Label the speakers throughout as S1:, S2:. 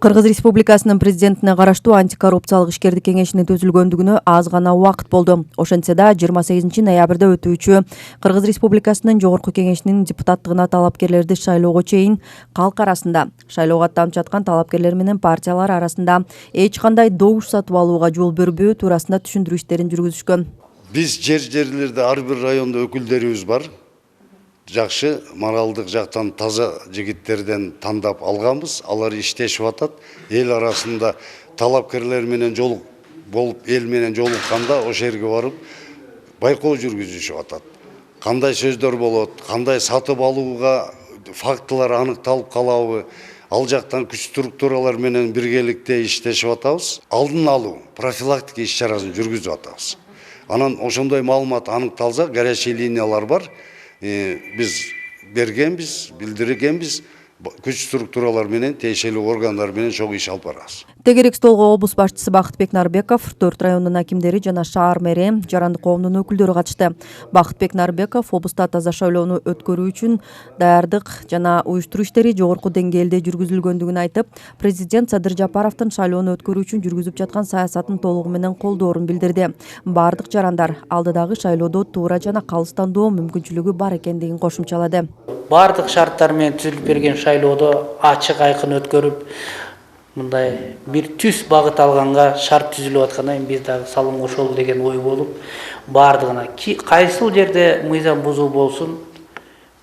S1: Кыргыз Республикасынын президентине караштуу антикоррупциялык ишкердик кеңешинин түзүлгөндүгүнө аз гана убакыт болду. Ошентсе да 28 ноябрда өтүүчү Кыргыз Республикасынын жогорку кеңешинин депутаттыгына талапкерлерди шайлоого чейин калк арасында шайлоого аттанып жаткан талапкерлер менен партиялар арасында эч кандай добуш сатып алууга жол бербөө туурасында түшүндүрүү иштерин жүргүзүшкөн.
S2: Биз жерлерде ар бир райондо өкүлдөрүбүз бар. Жакшы моралдык жактан таза жигиттерден тандап алганбыз. Алар иштешип атат. Эл арасында талапкерлер менен эл менен жолукканда ошол жерге барып байкоо жүргүзүшүп атат. Кандай сөздөр болот, кандай сатып алууга фактылар аныкталып калабы, ал жактан күч структуралар менен биргеликте иштешип атабыз. Алдын алуу, профилактика иш-чарасын жүргүзүп атабыз. Анан ошондой маалымат аныкталса, горячий линиялар бар. Биз бергенбиз, билдиргенбиз, күч структуралар менен, тиешелүү органдар менен чогуу иш алып барабыз.
S1: Тегерек столго облус башчысы Бакытбек Нарбеков, 4 райондун акимдери жана шаар мэри, жарандык коомдун өкүлдөрү катышты. Бакытбек Нарбеков облуста таза шайлоону өткөрүү үчүн даярдык жана уюштуруу иштери жогорку деңгээлде жүргүзүлгөндүгүн айтып, президент Садыр Жапаровдун шайлоону өткөрүү үчүн жүргүзүп жаткан саясатын толугу менен колдоорун билдирди. Бардык жарандар алдыдагы шайлоодо туура жана калыстандоо мүмкүнчүлүгү бар экендигин кошумчалады.
S3: Бардык шарттар менен түзүлүп берген шайлоодо ачык айкын өткөрүп, мындай бир түз багыт алганга шарт түзүлүп аткандан кийин биз дагы салым кошолу деген ой болуп, бардыгына кайсыл жерде мыйзам бузуу болсун,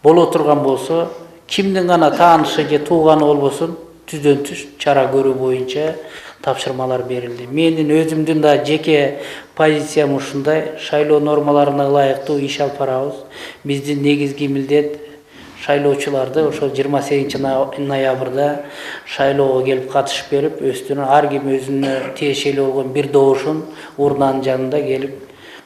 S3: боло турган болсо, кимдин гана таанышы же тууганы болбосун, түздөн түз чара көрүү боюнча тапшырмалар берилди. Менин өзүмдүн да жеке позициям ушундай, шайлоо нормаларына ылайыктуу иш алып барабыз. Биздин негизги милдет шайлоочуларды ошол 28 ноябрда шайлоого келип катышып берип, өстүнө ар ким өзүнө тиешелүү болгон бир добушун урнанын жанында келип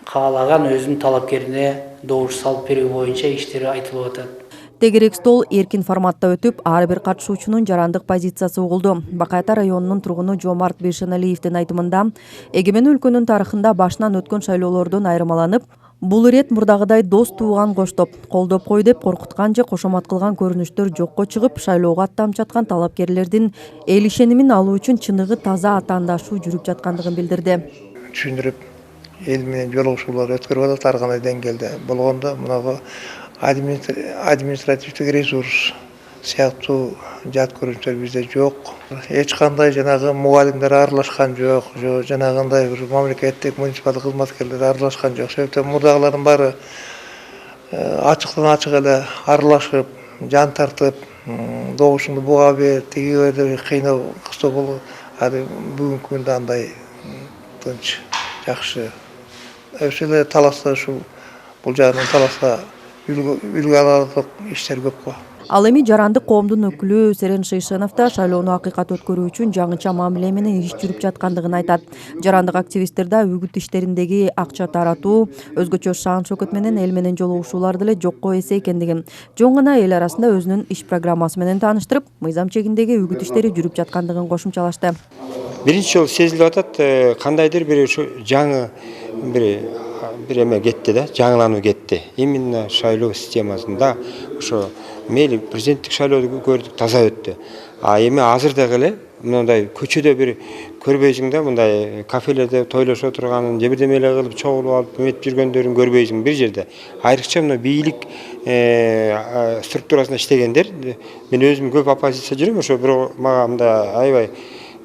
S3: каалаган өзүнүн талапкерине добуш салып берүү боюнча иштери айтылып атат.
S1: Тегерек стол эркин форматта өтүп, ар бир катышуучунун жарандык позициясы угулду. Бакай Ата районунун тургуну Жомарт Бейшеналиевдин айтымында, эгемен өлкөнүн тарыхында башынан өткөн шайлоолордон айырмаланып, бул ирет мурдагыдай дос тууган коштоп, колдоп кой деп коркуткан же кошомат кылган көрүнүштөр жокко чыгып, шайлоого аттанып жаткан талапкерлердин эл ишенимин алуу үчүн чыныгы таза атаандашуу жүрүп жаткандыгын билдирди.
S4: Түшүндүрүп, эл менен жолугушуулар өткөрүп атат ар кандай деңгээлде. Болгондо мунагу административдик ресурс сыяктуу жат көрүнүштөр бизде жок. Эч кандай жанагы мугалимдер аралашкан жок, жанагындай бир мамлекеттик муниципалдык кызматкерлер аралашкан жок. Себептен мурдагылардын баары ачыктан ачык эле аралашып, жан тартып, добушуңду буга бер, тиги бер деп кыйноо кыстоо болуп, бүгүнкү күндө андай тынч, жакшы. Ошол эле таласта ушул бул жагынан таласта үлгү аларлык иштер көп го.
S1: Ал эми жарандык коомдун өкүлү Серен Шейшенов да шайлоону акыйкат өткөрүү үчүн жаңыча мамиле менен иш жүрүп жаткандыгын айтат. Жарандык активисттер да үгүт иштериндеги акча таратуу, өзгөчө шаан шөкөт менен эл менен жолугушуулар деле жокко эсе экендигин, жөн гана эл арасында өзүнүн иш программасы менен тааныштырып, мыйзам чегиндеги үгүт иштери жүрүп жаткандыгын кошумчалашты.
S5: Биринчи жолу сезилип атат, кандайдыр бир жаңы бир эме кетти да, жаңылануу кетти. Именно шайлоо системасында ошо мейли президенттик шайлоодо көрдүк, таза өттү. Эми азырдагы эле мындай көчөдө бир көрбөйсүң да, мындай кафелерде тойлошо турганын, же бирдемелер кылып чогулуп алып эметип жүргөндөрүн көрбөйсүң бир жерде. Айрыкча мына бийлик структурасында иштегендер, мен өзүм көп оппозиция жүрөм, ошо бирок мага мындай аябай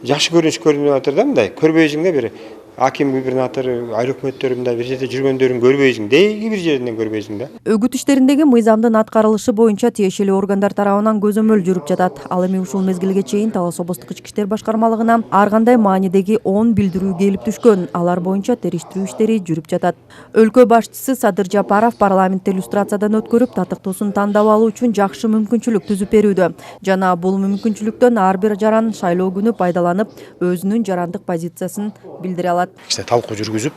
S5: жакшы көрүнүш көрүнүп атыр да, мындай көрбөйсүң да, бир аким губернатор, айыл өкмөттөрү мындай бир жерде жүргөндөрүн көрбөйсүң, дейги бир жеринен көрбөйсүң да.
S1: Үгүт иштериндеги мыйзамдын аткарылышы боюнча тиешелүү органдар тарабынан көзөмөл жүрүп жатат. Ал эми ушул мезгилге чейин Талас облустук ички иштер башкармалыгына ар кандай маанидеги 10 билдирүү келип түшкөн. Алар боюнча териштирүү иштери жүрүп жатат. Өлкө башчысы Садыр Жапаров парламентте иллюстрациядан өткөрүп, татыктуусун тандап алуу үчүн жакшы мүмкүнчүлүк түзүп берүүдө. Жана бул мүмкүнчүлүктөн ар бир жаран шайлоо күнү пайдаланып, өзүнүн жарандык позициясын билдире алат.
S6: Талкуу жүргүзүп,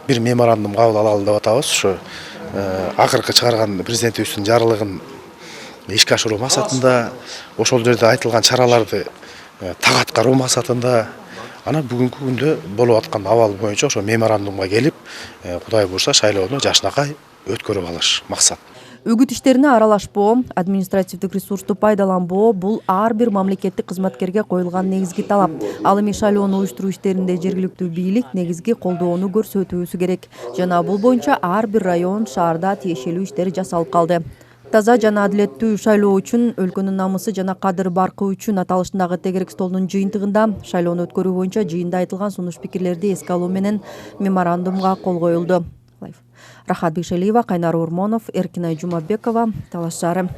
S6: бир меморандум кабыл алалы деп атабыз. Ушу акыркы чыгарган президентибиздин жарлыгын ишке ашыруу максатында, ошол жерде айтылган чараларды так аткаруу максатында, анан бүгүнкү күндө болуп аткан абал боюнча ошо меморандумга келип, Кудай буйрса шайлоону жакшынакай өткөрүп алыш максат.
S1: Үгүт иштерине аралашпоо, административдик ресурсту пайдаланбоо бул ар бир мамлекеттик кызматкерге коюлган негизги талап. Ал эми шайлоону уюштуруу иштеринде жергиликтүү бийлик негизги колдоону көрсөтүүсү керек. Жана бул боюнча ар бир район, шаарда тиешелүү иштер жасалып калды. Таза жана адилеттүү шайлоо үчүн, өлкөнүн намысы жана кадыр баркы үчүн аталышындагы тегерек столдун жыйынтыгында шайлоону өткөрүү боюнча жыйында айтылган сунуш пикирлерди эске алуу менен меморандумга кол коюлду. Рахат Бишелиева, Кайнар Урмонов, Эркинай Жумабекова, Талаш шаары.